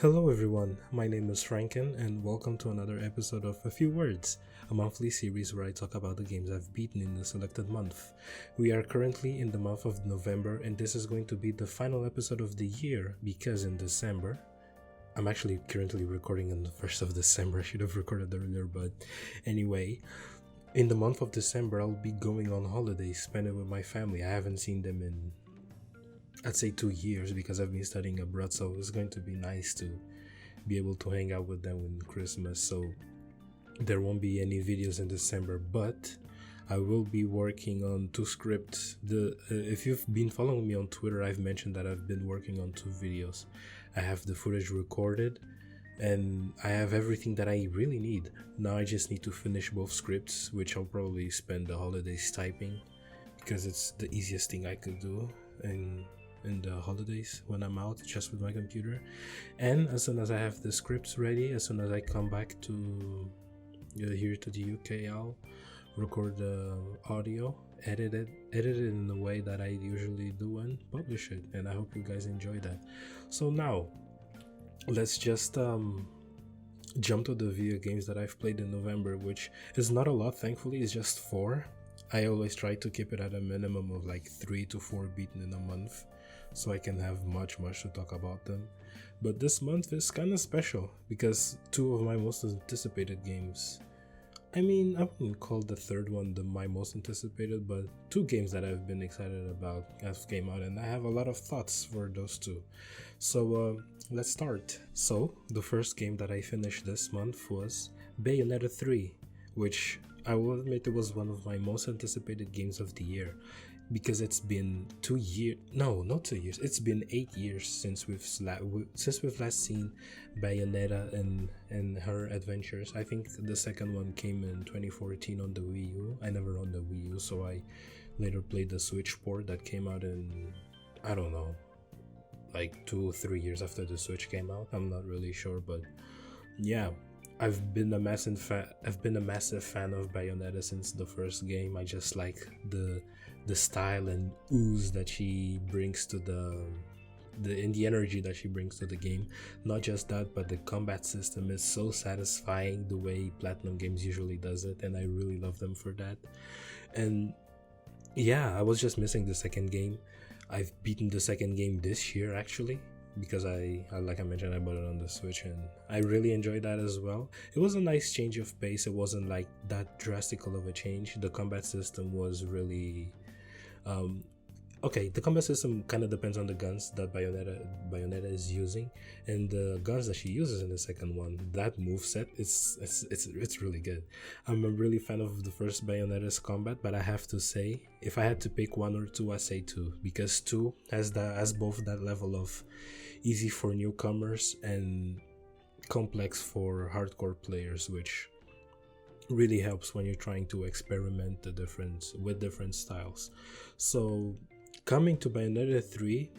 Hello everyone, my name is Franken and welcome to another episode of A Few Words, a monthly series where I talk about the games I've beaten in the selected month. We are currently in the month of November and this is going to be the final episode of the year because in December, I'm actually currently recording on the 1st of December, I should have recorded earlier, but anyway, in the month of December I'll be going on holiday, spend it with my family. I haven't seen them in I'd say 2 years because I've been studying abroad, so it's going to be nice to be able to hang out with them in Christmas. So there won't be any videos in December, but I will be working on two scripts. If you've been following me on Twitter, I've mentioned that I've been working on two videos. I have the footage recorded and I have everything that I really need. Now I just need to finish both scripts, which I'll probably spend the holidays typing because it's the easiest thing I could do in the holidays when I'm out just with my computer. And as soon as I have the scripts ready, as soon as I come back to here to the UK, I'll record the audio, edit it in the way that I usually do and publish it, and I hope you guys enjoy that. So now let's just jump to the video games that I've played in November, which is not a lot, thankfully. It's just 4. I always try to keep it at a minimum of like 3 to 4 beaten in a month so I can have much to talk about them. But this month is kind of special because 2 of my most anticipated games, I mean, I wouldn't call the third one my most anticipated, but 2 games that I've been excited about have came out and I have a lot of thoughts for those 2. So let's start. So the first game that I finished this month was Bayonetta 3, which I will admit it was one of my most anticipated games of the year because it's been 2 years, no, not 2 years, it's been 8 years since we've last seen Bayonetta and her adventures. I think the second one came in 2014 on the Wii U. I never owned the Wii U, so I later played the Switch port that came out in, I don't know, like 2 or 3 years after the Switch came out. I'm not really sure, but yeah, I've been a massive fan of Bayonetta since the first game. I just like the style and ooze that she brings to the energy that she brings to the game. Not just that, but the combat system is so satisfying the way Platinum Games usually does it, and I really love them for that. And yeah, I was just missing the second game. I've beaten the second game this year actually, because I like I mentioned, I bought it on the Switch and I really enjoyed that as well. It was a nice change of pace. It wasn't like that drastical of a change. The combat system was really okay. The combat system kind of depends on the guns that Bayonetta is using, and the guns that she uses in the second one. That moveset, it's really good. I'm a really fan of the first Bayonetta's combat, but I have to say, if I had to pick 1 or 2, I say 2, because 2 has both that level of easy for newcomers and complex for hardcore players, which really helps when you're trying to experiment with different styles. So coming to Bayonetta 3,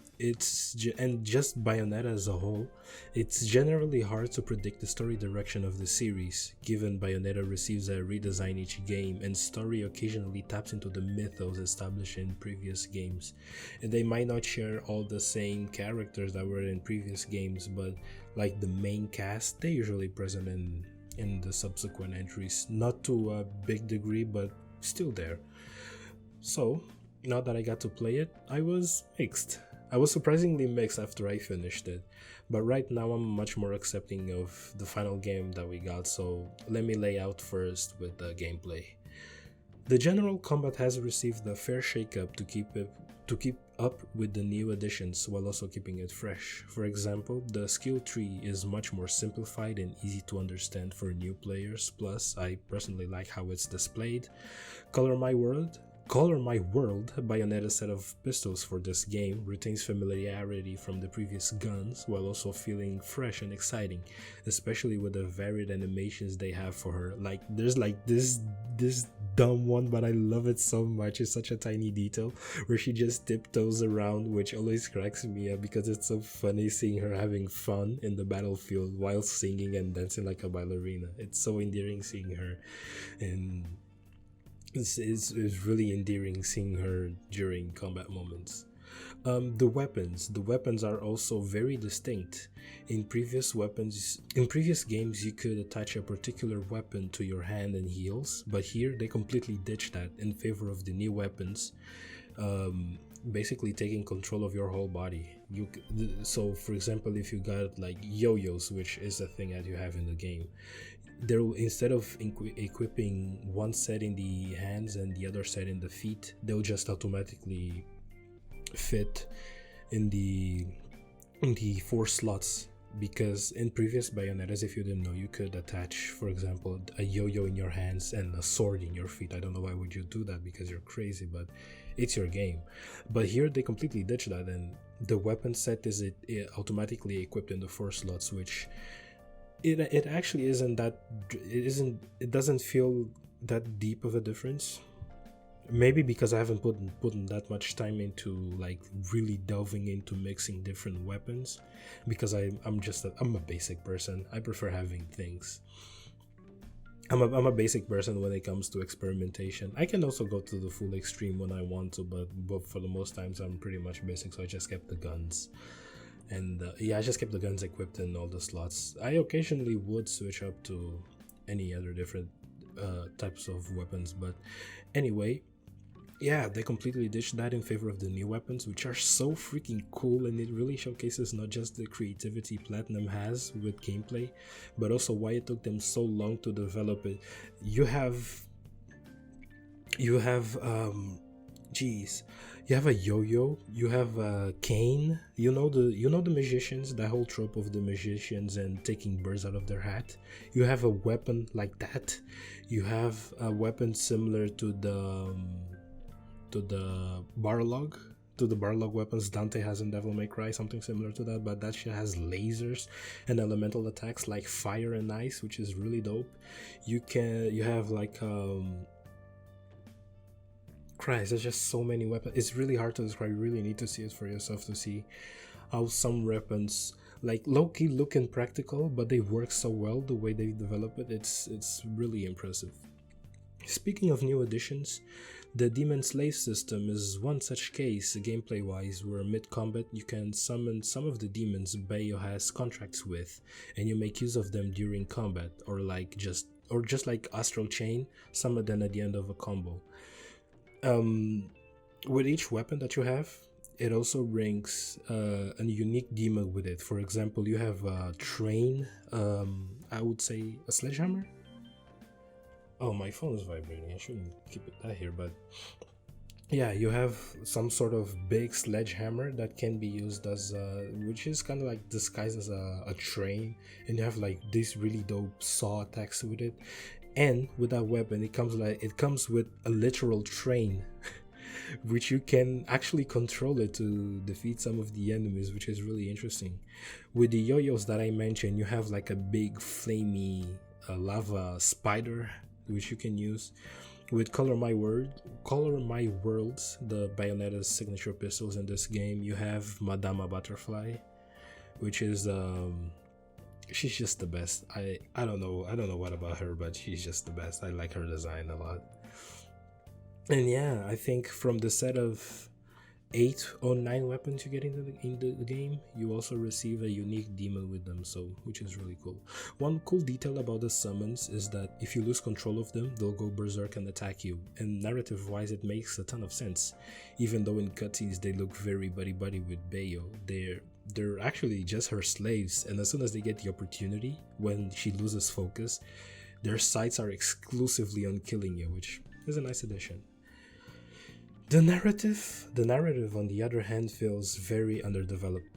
and just Bayonetta as a whole, it's generally hard to predict the story direction of the series, given Bayonetta receives a redesign each game and story occasionally taps into the mythos established in previous games. And they might not share all the same characters that were in previous games, but like the main cast, they're usually present in the subsequent entries, not to a big degree, but still there. So now that I got to play it, I was mixed. I was surprisingly mixed after I finished it, but right now I'm much more accepting of the final game that we got, so let me lay out first with the gameplay. The general combat has received a fair shake-up to keep up with the new additions while also keeping it fresh. For example, the skill tree is much more simplified and easy to understand for new players, plus I personally like how it's displayed. Color My World, Bayonetta's set of pistols for this game retains familiarity from the previous guns while also feeling fresh and exciting, especially with the varied animations they have for her. Like there's like this dumb one, but I love it so much. It's such a tiny detail where she just tiptoes around, which always cracks me up because it's so funny seeing her having fun in the battlefield while singing and dancing like a ballerina. It's so endearing seeing her, and it's really endearing seeing her during combat moments. The weapons are also very distinct. In previous games, you could attach a particular weapon to your hand and heels, but here they completely ditched that in favor of the new weapons, basically taking control of your whole body. So, for example, if you got like yo-yos, which is a thing that you have in the game, instead of equipping one set in the hands and the other set in the feet, they'll just automatically fit in the four slots. Because in previous Bayonettas, if you didn't know, you could attach, for example, a yo-yo in your hands and a sword in your feet. I don't know why would you do that, because you're crazy, but it's your game. But here they completely ditched that, and the weapon set is automatically equipped in the four slots, which it actually it doesn't feel that deep of a difference. Maybe because I haven't put in that much time into like really delving into mixing different weapons, because I'm a basic person. I prefer having things. I'm a basic person when it comes to experimentation. I can also go to the full extreme when I want to, but for the most times I'm pretty much basic, so I just kept the guns. And I just kept the guns equipped in all the slots. I occasionally would switch up to any other different types of weapons, but anyway, yeah, they completely ditched that in favor of the new weapons, which are so freaking cool, and it really showcases not just the creativity Platinum has with gameplay, but also why it took them so long to develop it. You have you have a yo-yo, you have a cane. You know the magicians, that whole trope of the magicians and taking birds out of their hat. You have a weapon like that. You have a weapon similar to the Barlog, weapons Dante has in Devil May Cry, something similar to that, but that shit has lasers and elemental attacks like fire and ice, which is really dope. You have like Christ, there's just so many weapons. It's really hard to describe. You really need to see it for yourself to see how some weapons like low-key look impractical, but they work so well the way they develop it. It's really impressive. Speaking of new additions, the Demon Slave system is one such case, gameplay wise, where mid-combat you can summon some of the demons Bayo has contracts with, and you make use of them during combat, or just like Astral Chain, summon them at the end of a combo. With each weapon that you have, it also brings a unique demon with it. For example, you have a train, I would say a sledgehammer. Oh, my phone is vibrating. I shouldn't keep it here, but yeah, you have some sort of big sledgehammer that can be used as which is kind of like disguised as a train, and you have like these really dope saw attacks with it. And with that weapon, it comes with a literal train, which you can actually control it to defeat some of the enemies, which is really interesting. With the yo-yos that I mentioned, you have like a big flamey lava spider, which you can use. With Color My Worlds, the Bayonetta's signature pistols in this game, you have Madama Butterfly, which is she's just the best. I don't know what about her, but she's just the best. I like her design a lot. And yeah, I think from the set of 8 or 9 weapons you get in the game, you also receive a unique demon with them, so which is really cool. One cool detail about the summons is that if you lose control of them, they'll go berserk and attack you, and narrative wise it makes a ton of sense. Even though in cutscenes they look very buddy with Bayo, they're actually just her slaves, and as soon as they get the opportunity, when she loses focus, their sights are exclusively on killing you, which is a nice addition. The narrative, on the other hand, feels very underdeveloped,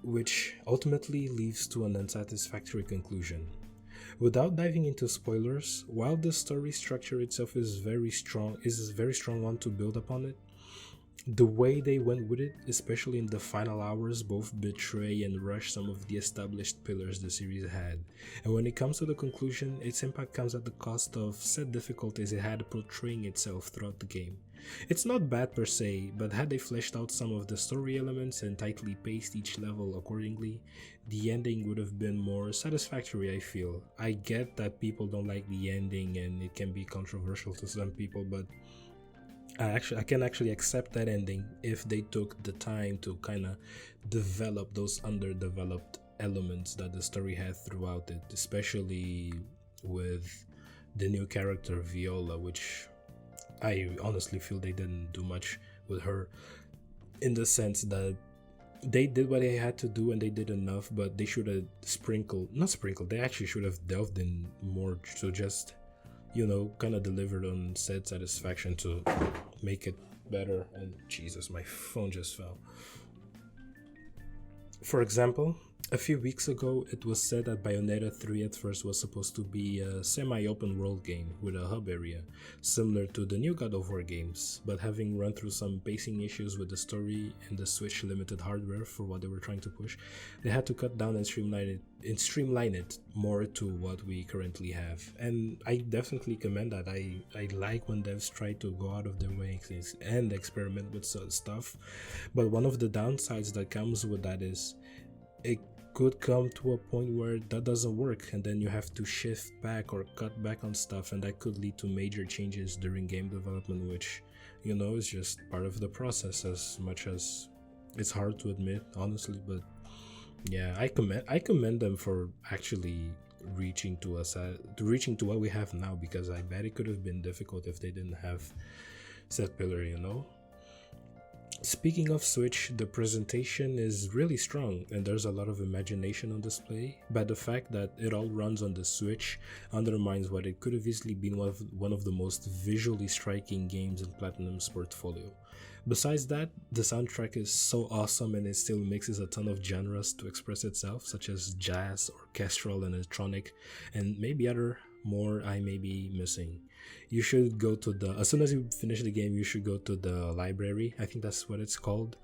which ultimately leads to an unsatisfactory conclusion. Without diving into spoilers, while the story structure itself is a very strong one to build upon it, the way they went with it, especially in the final hours, both betray and rush some of the established pillars the series had. And when it comes to the conclusion, its impact comes at the cost of set difficulties it had portraying itself throughout the game. It's not bad per se, but had they fleshed out some of the story elements and tightly paced each level accordingly, the ending would have been more satisfactory, I feel. I get that people don't like the ending and it can be controversial to some people, but I can actually accept that ending if they took the time to kind of develop those underdeveloped elements that the story had throughout it, especially with the new character Viola, which I honestly feel they didn't do much with her, in the sense that they did what they had to do and they did enough, but they should have not sprinkled, they actually should have delved in more to just, kind of delivered on said satisfaction to make it better. And Jesus, my phone just fell. For example, a few weeks ago, it was said that Bayonetta 3 at first was supposed to be a semi-open world game with a hub area, similar to the new God of War games, but having run through some pacing issues with the story and the Switch limited hardware for what they were trying to push, they had to cut down and streamline it more to what we currently have. And I definitely commend that. I like when devs try to go out of their way and experiment with some stuff, but one of the downsides that comes with that is it could come to a point where that doesn't work, and then you have to shift back or cut back on stuff, and that could lead to major changes during game development, which is just part of the process, as much as it's hard to admit, honestly. But yeah, I commend them for actually reaching to what we have now, because I bet it could have been difficult if they didn't have said pillar. Speaking of Switch, the presentation is really strong and there's a lot of imagination on display, but the fact that it all runs on the Switch undermines what it could have easily been one of the most visually striking games in Platinum's portfolio. Besides that, the soundtrack is so awesome and it still mixes a ton of genres to express itself, such as jazz, orchestral, and electronic, and maybe other more I may be missing. You should go to as soon as you finish the game, you should go to the library, I think that's what it's called,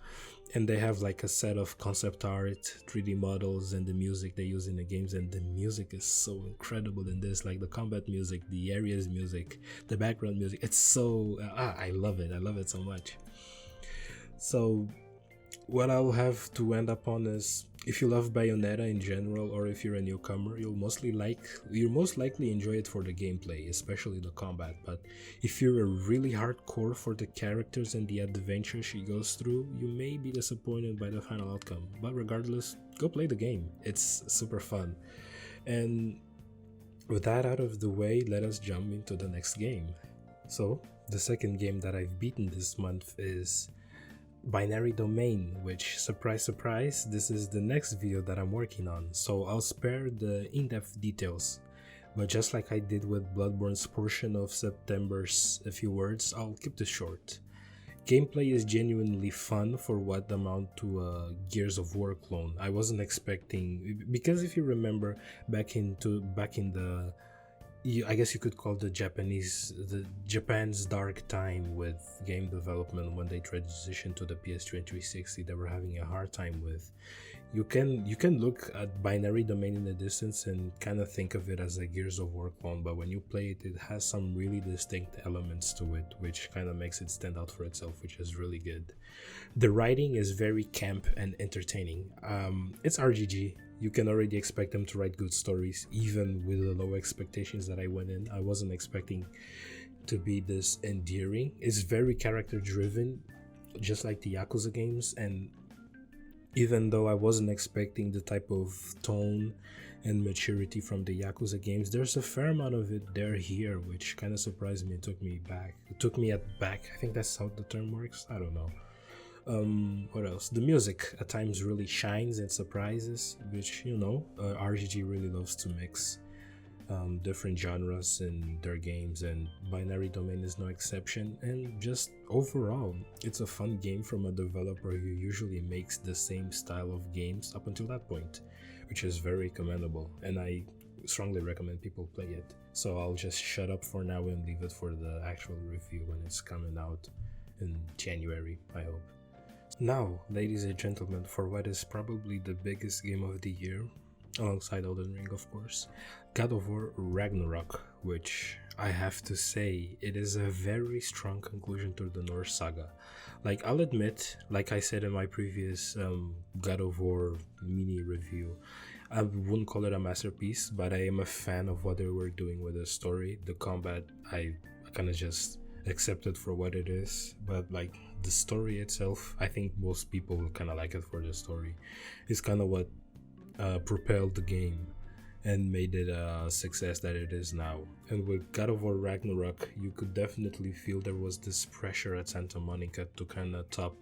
and they have like a set of concept art, 3D models, and the music they use in the games, and the music is so incredible in this, like the combat music, the areas music, the background music. It's so I love it so much. So what I'll have to end up on is, if you love Bayonetta in general, or if you're a newcomer, you'll most likely enjoy it for the gameplay, especially the combat. But if you're a really hardcore for the characters and the adventure she goes through, you may be disappointed by the final outcome. But regardless, go play the game. It's super fun. And with that out of the way, let us jump into the next game. So, the second game that I've beaten this month is Binary Domain, which, surprise surprise, this is the next video that I'm working on, so I'll spare the in-depth details. But just like I did with Bloodborne's portion of September's A Few Words, I'll keep this short. Gameplay is genuinely fun for what amount to a Gears of War clone. I wasn't expecting, because if you remember back in the I guess you could call the Japan's dark time with game development, when they transitioned to the PS2 and 360, they were having a hard time with. You can look at Binary Domain in the distance and kind of think of it as a Gears of War clone, but when you play it, it has some really distinct elements to it, which kind of makes it stand out for itself, which is really good. The writing is very camp and entertaining. It's RGG. You can already expect them to write good stories, even with the low expectations that I went in. I wasn't expecting to be this endearing. It's very character driven, just like the Yakuza games, and even though I wasn't expecting the type of tone and maturity from the Yakuza games, there's a fair amount of it here, which kind of surprised me and took me back. It took me back. I think that's how the term works. I don't know. What else? The music at times really shines and surprises, which RGG really loves to mix different genres in their games, and Binary Domain is no exception. And just overall, it's a fun game from a developer who usually makes the same style of games up until that point, which is very commendable, and I strongly recommend people play it. So I'll just shut up for now and leave it for the actual review when it's coming out in January, I hope. Now, ladies and gentlemen, for what is probably the biggest game of the year, alongside Elden Ring of course, God of War Ragnarök, which I have to say, it is a very strong conclusion to the Norse saga. Like, I'll admit, like I said in my previous God of War mini review, I wouldn't call it a masterpiece, but I am a fan of what they were doing with the story. The combat, I kind of just accept it for what it is. But like the story itself, I think most people will kind of like it for the story. It's kind of what propelled the game and made it a success that it is now. And with God of War Ragnarok, you could definitely feel there was this pressure at Santa Monica to kind of top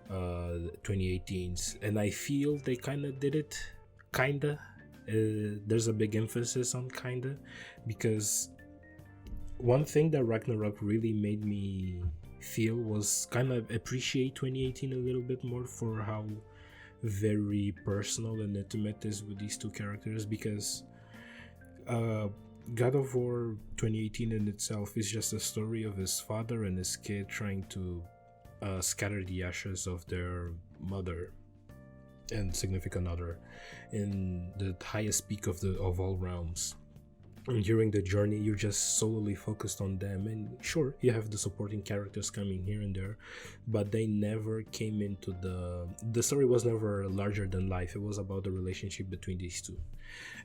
2018's, and I feel they kind of did it. Kinda. There's a big emphasis on kinda, because one thing that Ragnarok really made me feel was kind of appreciate 2018 a little bit more for how very personal and intimate is with these two characters, because God of War 2018 in itself is just a story of his father and his kid trying to scatter the ashes of their mother and significant other in the highest peak of all realms. And during the journey, you're just solely focused on them, and sure, you have the supporting characters coming here and there, but they never came into the story was never larger than life. It was about the relationship between these two.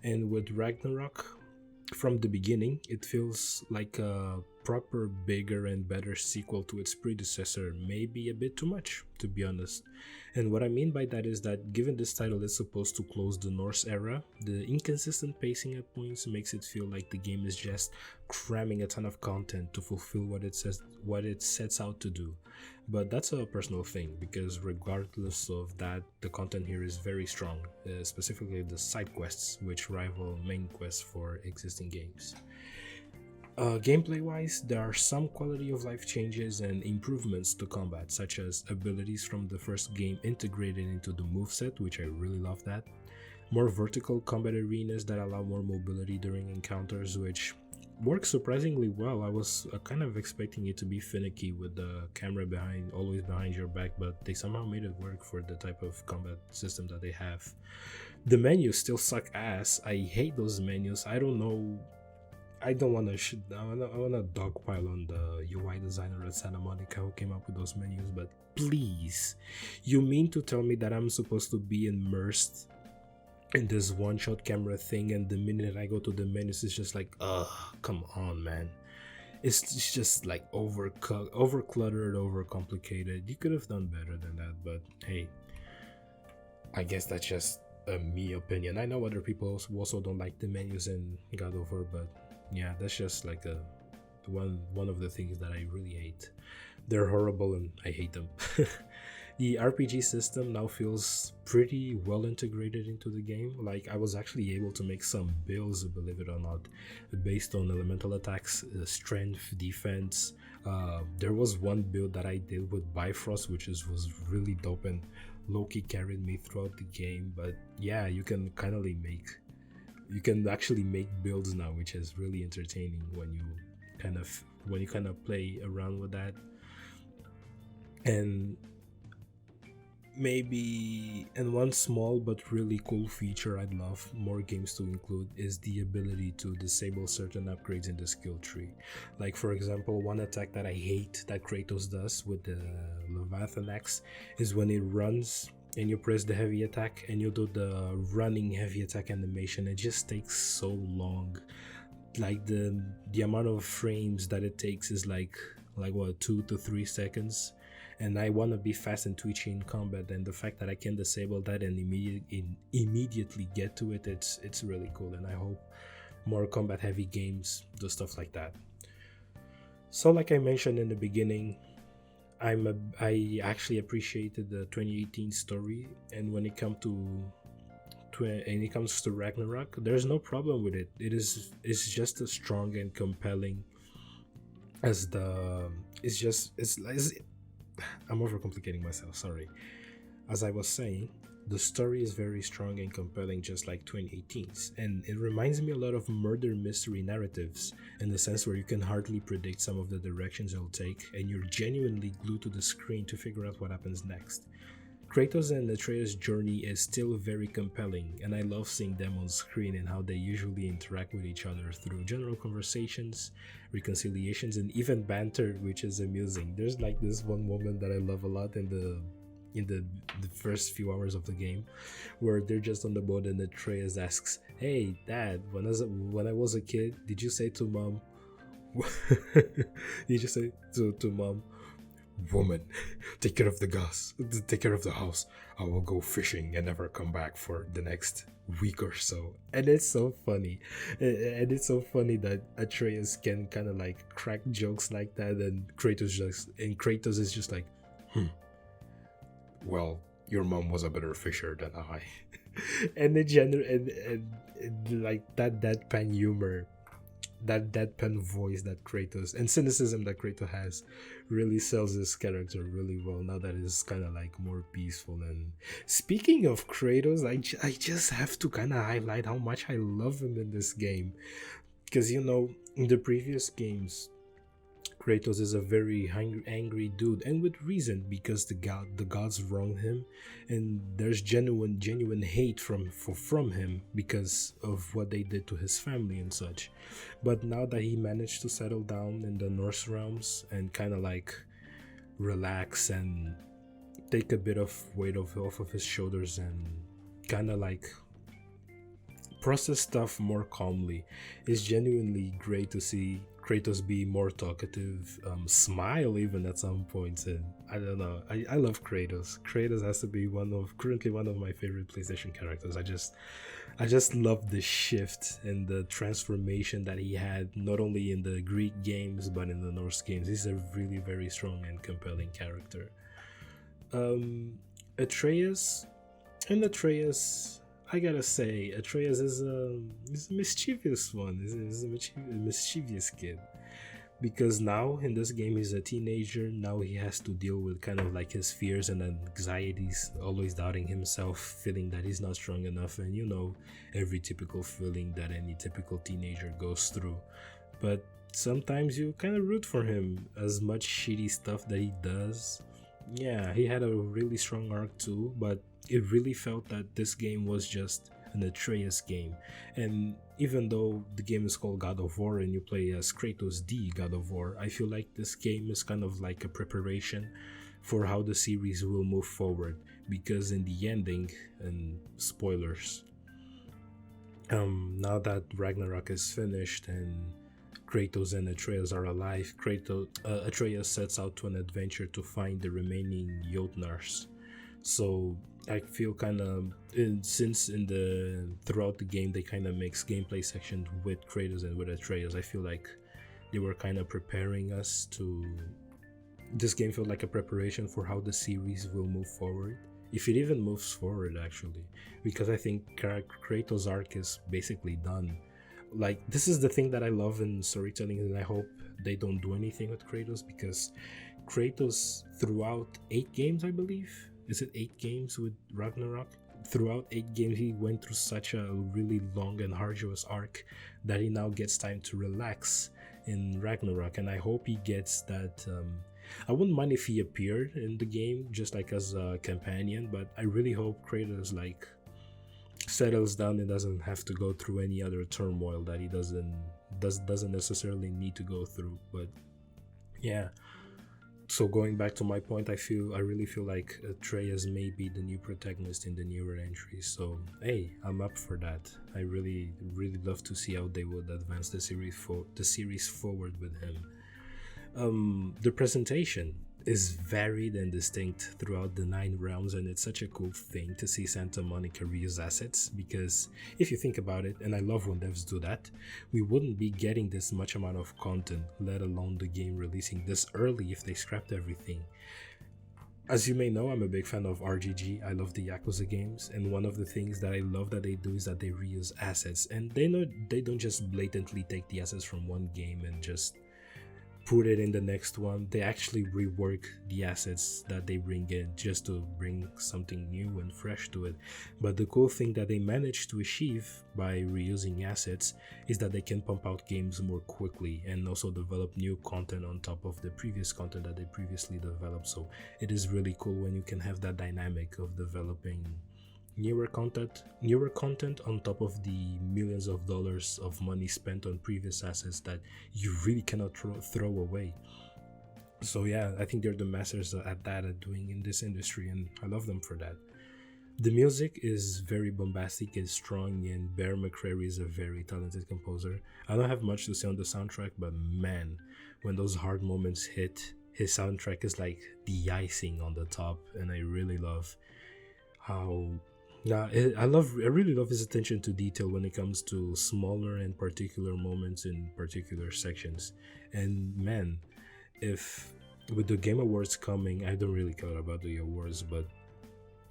And with Ragnarok, from the beginning, it feels like a proper, bigger, and better sequel to its predecessor. Maybe a bit too much, to be honest. And what I mean by that is that given this title is supposed to close the Norse era, the inconsistent pacing at points makes it feel like the game is just cramming a ton of content to fulfill what it sets out to do. But that's a personal thing, because regardless of that, the content here is very strong, specifically the side quests, which rival main quests for existing games. Gameplay wise, there are some quality of life changes and improvements to combat, such as abilities from the first game integrated into the moveset, which I really love that. More vertical combat arenas that allow more mobility during encounters, which works surprisingly well. I was kind of expecting it to be finicky with the camera always behind your back, but they somehow made it work for the type of combat system that they have. The menus still suck ass. I hate those menus. I don't know. I don't want to I want to dogpile on the UI designer at Santa Monica who came up with those menus, but please, you mean to tell me that I'm supposed to be immersed in this one-shot camera thing, and the minute I go to the menus, it's just like, come on, man. It's just like overcluttered, overcomplicated. You could have done better than that, but hey, I guess that's just a me opinion. I know other people also don't like the menus in God of War, but yeah, that's just like one of the things that I really hate. They're horrible and I hate them. The RPG system now feels pretty well integrated into the game. Like, I was actually able to make some builds, believe it or not, based on elemental attacks, strength, defense. There was one build that I did with Bifrost, which was really dope, and Loki carried me throughout the game. But yeah, you can actually make builds now, which is really entertaining when you kind of play around with that. And one small but really cool feature I'd love more games to include is the ability to disable certain upgrades in the skill tree. Like, for example, one attack that I hate that Kratos does with the Leviathan axe is when it runs and you press the heavy attack and you do the running heavy attack animation. It just takes so long. Like, the amount of frames that it takes is like what, 2 to 3 seconds, and I want to be fast and twitchy in combat, and the fact that I can disable that and immediately get to it, it's really cool. And I hope more combat heavy games do stuff like that. So like I mentioned in the beginning, I actually appreciated the 2018 story, and when it comes to Ragnarok, there's no problem with it. It's just as strong and compelling as I'm overcomplicating myself, sorry. As I was saying, the story is very strong and compelling, just like 2018's, and it reminds me a lot of murder mystery narratives, in the sense where you can hardly predict some of the directions it'll take, and you're genuinely glued to the screen to figure out what happens next. Kratos and Atreus' journey is still very compelling, and I love seeing them on screen and how they usually interact with each other through general conversations, reconciliations, and even banter, which is amusing. There's like this one moment that I love a lot in the first few hours of the game, where they're just on the boat and Atreus asks, "Hey Dad, when I was a kid, did you say to Mom, You just say to mom, woman, take care of the gas, take care of the house. I will go fishing and never come back for the next week or so. And it's so funny. And it's so funny that Atreus can kind of like crack jokes like that, and Kratos is just like, well, your mom was a better fisher than I. And the and like that deadpan humor, that deadpan voice that Kratos and cynicism that Kratos has really sells his character really well now that it's kind of like more peaceful. And speaking of Kratos, I just have to kind of highlight how much I love him in this game, because in the previous games Kratos is a very angry dude, and with reason, because the gods wronged him, and there's genuine hate from him because of what they did to his family and such. But now that he managed to settle down in the Norse realms and kind of like relax and take a bit of weight off of his shoulders and kind of like process stuff more calmly, it's genuinely great to see Kratos be more talkative, smile even at some points, and I don't know. I love Kratos. Kratos has to be currently one of my favorite PlayStation characters. I just love the shift and the transformation that he had, not only in the Greek games but in the Norse games. He's a really very strong and compelling character. Atreus, I gotta say, Atreus is a mischievous one. He's a mischievous kid. Because now in this game he's a teenager. Now he has to deal with kind of like his fears and anxieties, always doubting himself, feeling that he's not strong enough, and every typical feeling that any typical teenager goes through. But sometimes you kind of root for him, as much shitty stuff that he does. Yeah, he had a really strong arc too, but it really felt that this game was just an Atreus game. And even though the game is called God of War and you play as Kratos the God of War, I feel like this game is kind of like a preparation for how the series will move forward, because in the ending, and spoilers, now that Ragnarok is finished and Kratos and Atreus are alive, Atreus sets out to an adventure to find the remaining Jotnars. So I feel kind of, since throughout the game they kind of mix gameplay sections with Kratos and with Atreus, I feel like they were kind of preparing us to. This game felt like a preparation for how the series will move forward, if it even moves forward actually, because I think Kratos' arc is basically done. Like, this is the thing that I love in storytelling, and I hope they don't do anything with Kratos, because Kratos, throughout 8 games, I believe, is it 8 games with Ragnarok? Throughout 8 games, he went through such a really long and arduous arc that he now gets time to relax in Ragnarok, and I hope he gets that. I wouldn't mind if he appeared in the game just like as a companion, but I really hope Kratos like settles down and doesn't have to go through any other turmoil that he doesn't necessarily need to go through. But yeah, so going back to my point, I really feel like Atreus may be the new protagonist in the newer entries. So hey, I'm up for that. I really love to see how they would advance the series forward with him. The presentation is varied and distinct throughout the 9 realms, and it's such a cool thing to see Santa Monica reuse assets, because if you think about it, and I love when devs do that, we wouldn't be getting this much amount of content, let alone the game releasing this early, if they scrapped everything. As you may know, I'm a big fan of RGG. I love the Yakuza games, and one of the things that I love that they do is that they reuse assets, and they don't just blatantly take the assets from one game and just put it in the next one. They actually rework the assets that they bring in just to bring something new and fresh to it. But the cool thing that they managed to achieve by reusing assets is that they can pump out games more quickly and also develop new content on top of the previous content that they previously developed. So it is really cool when you can have that dynamic of developing newer content on top of the millions of dollars of money spent on previous assets that you really cannot throw away. So yeah, I think they're the masters at doing in this industry, and I love them for that. The music is very bombastic and strong, and Bear McCreary is a very talented composer. I don't have much to say on the soundtrack, but man, when those hard moments hit, his soundtrack is like the icing on the top, and I really love how. I really love his attention to detail when it comes to smaller and particular moments in particular sections. And man, if with the Game Awards coming, I don't really care about the awards, but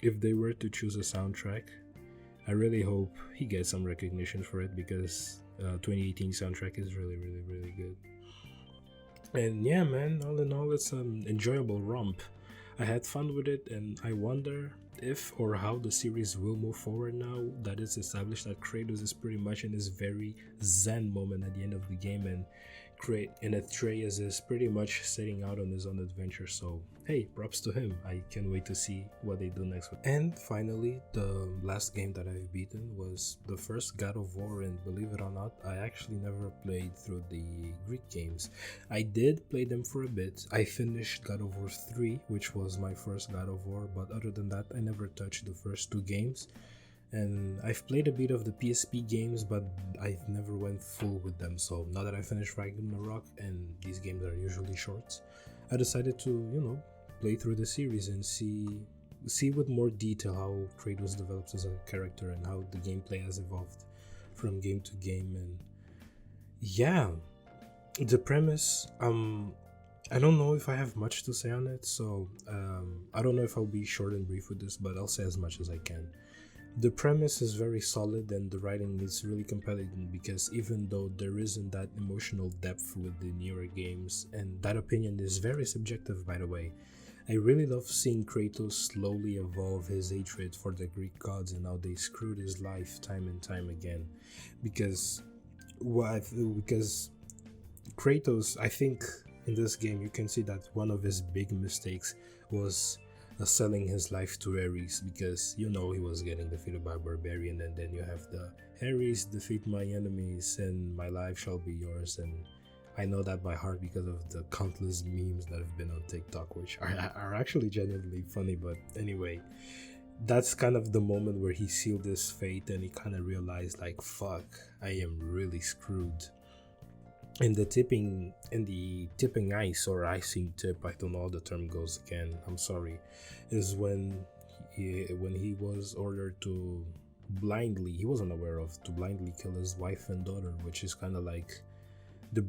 if they were to choose a soundtrack, I really hope he gets some recognition for it because 2018 soundtrack is really, really, really good. And yeah, man, all in all, it's an enjoyable romp. I had fun with it, and I wonder if or how the series will move forward now that it's established that Kratos is pretty much in this very zen moment at the end of the game, and Atreus is pretty much setting out on his own adventure. So hey, props to him. I can't wait to see what they do next. And finally, the last game that I've beaten was the first God of War, and believe it or not, I actually never played through the Greek games. I did play them for a bit. I finished God of War 3, which was my first God of War, but other than that, I never touched the first two games. And I've played a bit of the PSP games, but I've never went full with them. So now that I finished Ragnarok, and these games are usually shorts, I decided to, play through the series and see with more detail how Kratos develops as a character and how the gameplay has evolved from game to game. And yeah, the premise, I don't know if I have much to say on it, so I don't know if I'll be short and brief with this, but I'll say as much as I can. The premise is very solid and the writing is really compelling because even though there isn't that emotional depth with the newer games, and that opinion is very subjective by the way, I really love seeing Kratos slowly evolve his hatred for the Greek gods and how they screwed his life time and time again. Because Kratos, I think in this game you can see that one of his big mistakes was selling his life to Ares, because he was getting defeated by Barbarian, and then you have the Ares defeat my enemies and my life shall be yours. And I know that by heart because of the countless memes that have been on TikTok, which are actually genuinely funny. But anyway, that's kind of the moment where he sealed his fate and he kind of realized like, fuck, I am really screwed. And the tipping ice or icing tip, I don't know how the term goes again, I'm sorry, is when he was ordered to blindly, he wasn't aware of, to blindly kill his wife and daughter, which is kind of like the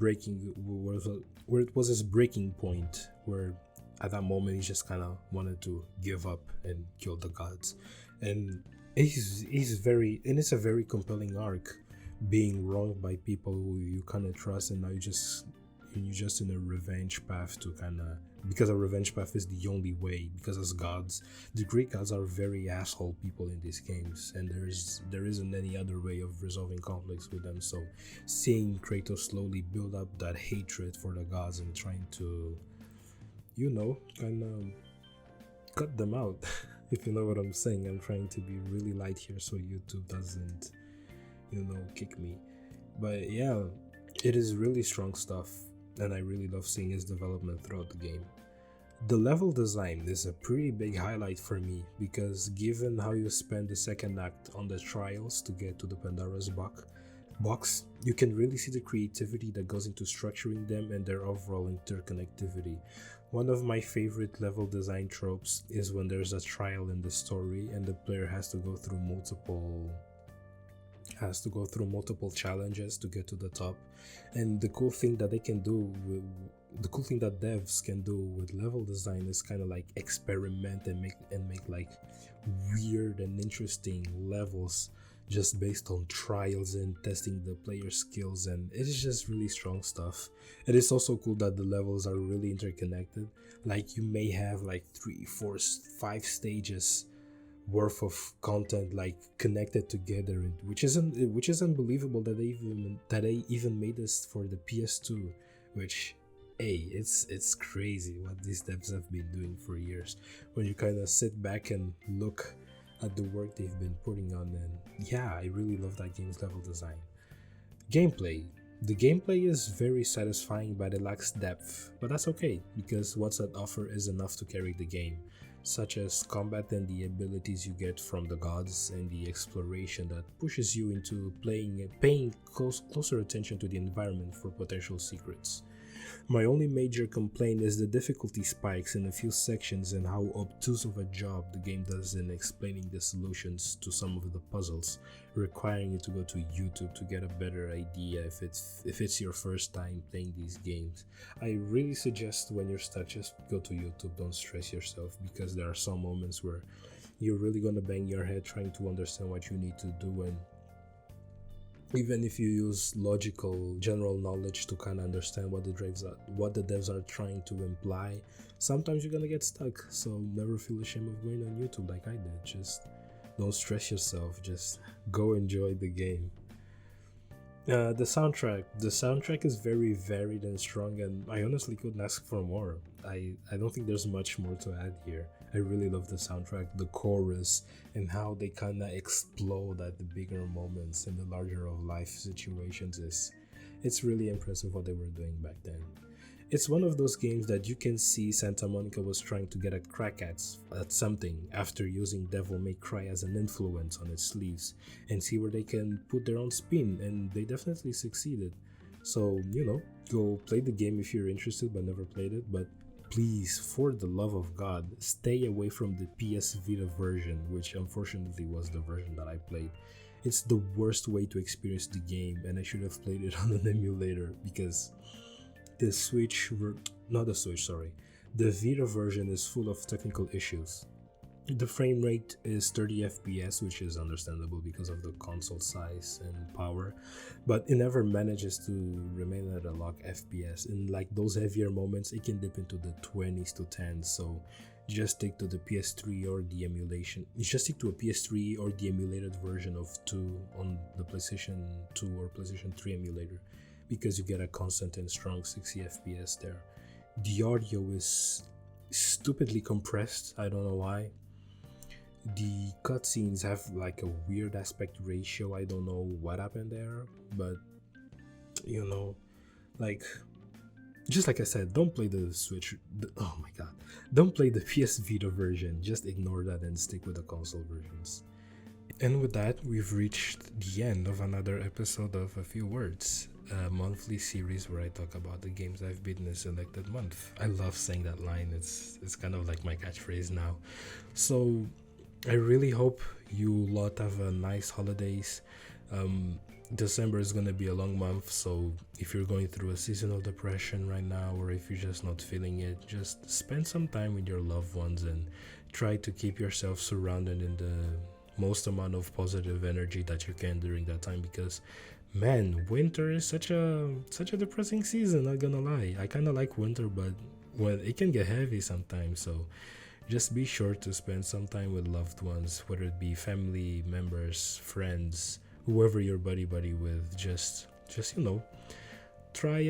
where it was his breaking point, where at that moment he just kind of wanted to give up and kill the gods. And it's a very compelling arc, being wronged by people who you kind of trust, and now you're just in a revenge path to because a revenge path is the only way, because as gods, the Greek gods are very asshole people in these games, and there isn't any other way of resolving conflicts with them. So seeing Kratos slowly build up that hatred for the gods and trying to kind of cut them out if you know what I'm saying. I'm trying to be really light here so YouTube doesn't kick me. But yeah, it is really strong stuff, and I really love seeing his development throughout the game. The level design is a pretty big highlight for me, because given how you spend the second act on the trials to get to the Pandora's box, you can really see the creativity that goes into structuring them and their overall interconnectivity. One of my favorite level design tropes is when there's a trial in the story and the player has to go through multiple challenges to get to the top. And the cool thing that devs can do with level design is kind of like experiment and make like weird and interesting levels just based on trials and testing the player skills, and it is just really strong stuff. It is also cool that the levels are really interconnected. Like you may have like 3, 4, 5 stages worth of content like connected together, which is unbelievable that they even made this for the PS2, which it's crazy what these devs have been doing for years when you kind of sit back and look at the work they've been putting on. And yeah, I really love that game's level design. Gameplay. The gameplay is very satisfying, but it lacks depth, but that's okay because what's at offer is enough to carry the game. such as combat and the abilities you get from the gods, and the exploration that pushes you into paying closer attention to the environment for potential secrets. My only major complaint is the difficulty spikes in a few sections and how obtuse of a job the game does in explaining the solutions to some of the puzzles, requiring you to go to YouTube to get a better idea if it's your first time playing these games. I really suggest when you're stuck, just go to YouTube, don't stress yourself, because there are some moments where you're really gonna bang your head trying to understand what you need to do, and even if you use logical general knowledge to kind of understand what the devs are trying to imply, sometimes you're gonna get stuck. So never feel ashamed of going on YouTube like I did. Just don't stress yourself, just go enjoy the game. The soundtrack is very varied and strong, and I honestly couldn't ask for more. I don't think there's much more to add here. I really love the soundtrack, the chorus, and how they kind of explode at the bigger moments and the larger of life situations. It's really impressive what they were doing back then. It's one of those games that you can see Santa Monica was trying to get a crack at something after using Devil May Cry as an influence on its sleeves, and see where they can put their own spin, and they definitely succeeded. So, go play the game if you're interested but never played it, but please, for the love of God, stay away from the PS Vita version, which unfortunately was the version that I played. It's the worst way to experience the game, and I should have played it on an emulator, because the Vita version is full of technical issues. The frame rate is 30 FPS, which is understandable because of the console size and power, but it never manages to remain at a locked FPS. In like those heavier moments, it can dip into the 20s to 10s, so just stick to the PS3 or the emulation. Just stick to a PS3 or the emulated version of 2 on the PlayStation 2 or PlayStation 3 emulator, because you get a constant and strong 60 FPS there. The audio is stupidly compressed, I don't know why. The cutscenes have like a weird aspect ratio, I don't know what happened there, but just like I said, don't play the Switch, don't play the PS Vita version, just ignore that and stick with the console versions. And with that, we've reached the end of another episode of A Few Words, a monthly series where I talk about the games I've beaten in a selected month. I love saying that line, it's kind of like my catchphrase now. So I really hope you lot have a nice holidays. December is going to be a long month, so if you're going through a seasonal depression right now, or if you're just not feeling it, just spend some time with your loved ones and try to keep yourself surrounded in the most amount of positive energy that you can during that time, because man, winter is such a depressing season, not gonna lie. I kind of like winter, but it can get heavy sometimes, so just be sure to spend some time with loved ones, whether it be family members, friends, whoever you're buddy with. Just try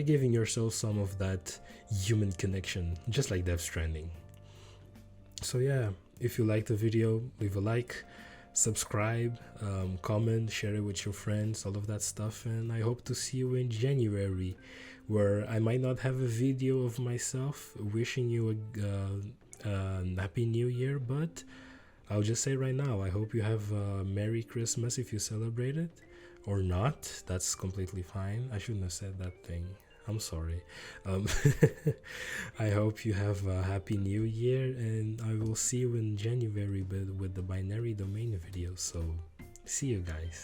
giving yourself some of that human connection, just like Death Stranding. So yeah, if you liked the video, leave a like, subscribe, comment, share it with your friends, all of that stuff, and I hope to see you in January, where I might not have a video of myself wishing you a happy new year, but I'll just say right now, I hope you have a Merry Christmas if you celebrate it, or not. That's completely fine. I shouldn't have said that thing. I'm sorry. I hope you have a happy new year, and I will see you in January with the binary domain video. So see you guys.